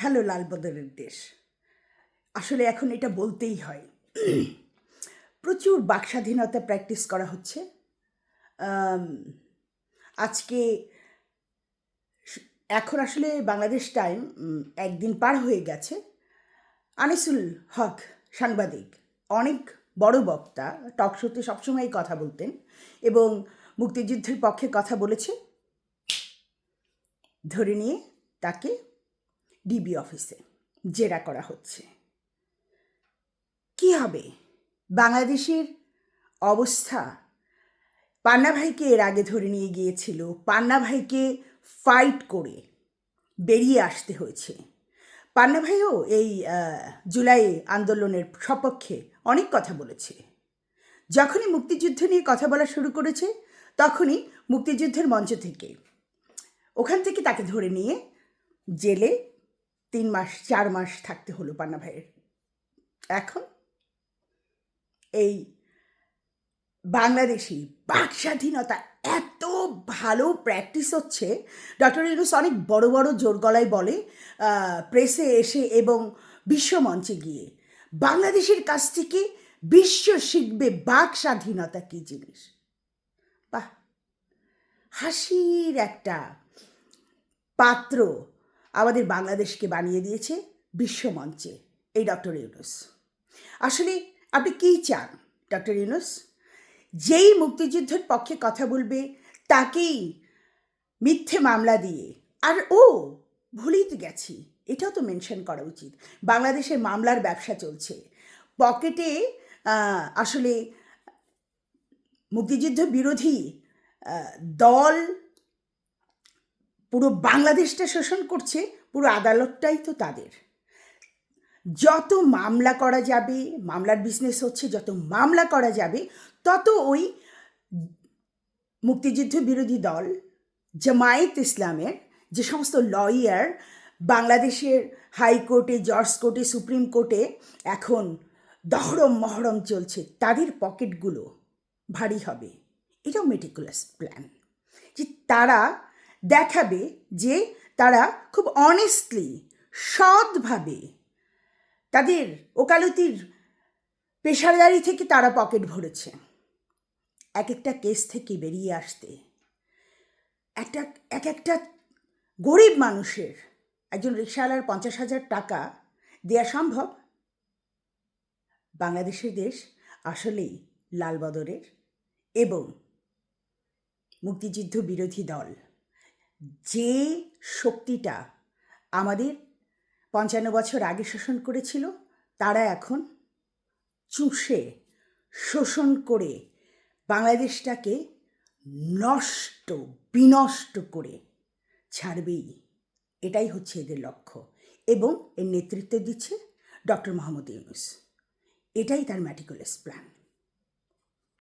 Hello লালবদরের দেশ। আসলে এখন এটা বলতেই হয়। প্রচুর বাকস্বাধীনতা প্র্যাকটিস করা হচ্ছে। আম, আজকে এখন আসলে বাংলাদেশ টাইম একদিন পার হয়ে গেছে। আনিসুল হক সাংবাদিক, অনেক বড় বক্তা, টক শোতে সবসময় কথা বলতেন এবং মুক্তিযুদ্ধের পক্ষে কথা বলেছে। ধরে নিয়ে তাকে ডিবি অফিসে জেরা করা হচ্ছে। কি হবে বাংলাদেশের অবস্থা? পান্না ভাইকে এর আগে ধরে নিয়ে গিয়েছিল, পান্না ভাইকে ফাইট করে বেরিয়ে আসতে হয়েছে। পান্না ভাইও এই জুলাই আন্দোলনের সপক্ষে অনেক কথা বলেছে। যখনই মুক্তিযুদ্ধ নিয়ে কথা বলা শুরু করেছে তখনই মুক্তিযুদ্ধের মঞ্চ থেকে ওখান থেকে তাকে ধরে নিয়ে জেলে 3 মাস 4 মাস থাকতে হলো পান্না ভাইয়ের। এখন এই বাংলাদেশি বাক স্বাধীনতা এত ভালো প্র্যাকটিস হচ্ছে। ডক্টর ইউনূস অনেক বড় বড় জোর গলায় বলে প্রেসে এসে এবং বিশ্বমঞ্চে গিয়ে, বাংলাদেশের কাছ থেকে বিশ্ব শিখবে বাক স্বাধীনতা কী জিনিস। বাহ, হাসির একটা পাত্র আমাদের বাংলাদেশকে বানিয়ে দিয়েছে বিশ্বমঞ্চে এই ডক্টর ইউনূস। আসলে আপনি কী চান ডক্টর ইউনূস? যেই মুক্তিযুদ্ধের পক্ষে কথা বলবে তাকেই মিথ্যে মামলা দিয়ে, আর ভুলেই তো গেছি, এটাও তো মেনশন করা উচিত, বাংলাদেশে মামলার ব্যবসা চলছে। পকেটে আসলে মুক্তিযুদ্ধ বিরোধী দল পুরো বাংলাদেশটা শোষণ করছে, পুরো আদালতটাই তো তাদের। যত মামলা করা যাবে, মামলার বিজনেস হচ্ছে, যত মামলা করা যাবে তত ওই মুক্তিযুদ্ধ বিরোধী দল জামায়াত ইসলামের যে সমস্ত লয়ার বাংলাদেশের হাইকোর্টে, জজ কোর্টে, সুপ্রিম কোর্টে এখন দহরম মহরম চলছে, তাদের পকেটগুলো ভারী হবে। এটাও মেটিকুলাস প্ল্যান, যে তারা দেখাবে যে তারা খুব অনেস্টলি, সৎভাবে তাদের ওকালতির পেশাদারি থেকে তারা পকেট ভরেছে। এক একটা কেস থেকে বেরিয়ে আসতে একটা গরিব মানুষের, একজন রিকশাওয়ালার 50,000 টাকা দেয়া সম্ভব? বাংলাদেশের দেশ আসলেই লালবদরের এবং মুক্তিযুদ্ধ বিরোধী দল যে শক্তিটা আমাদের 55 বছর আগে শোষণ করেছিল, তারা এখন চুষে শোষণ করে বাংলাদেশটাকে নষ্ট বিনষ্ট করে ছাড়বেই। এটাই হচ্ছে এদের লক্ষ্য এবং এর নেতৃত্ব দিচ্ছে ডক্টর মোহাম্মদ ইউনূস। এটাই তার ম্যাটিকুলাস প্ল্যান।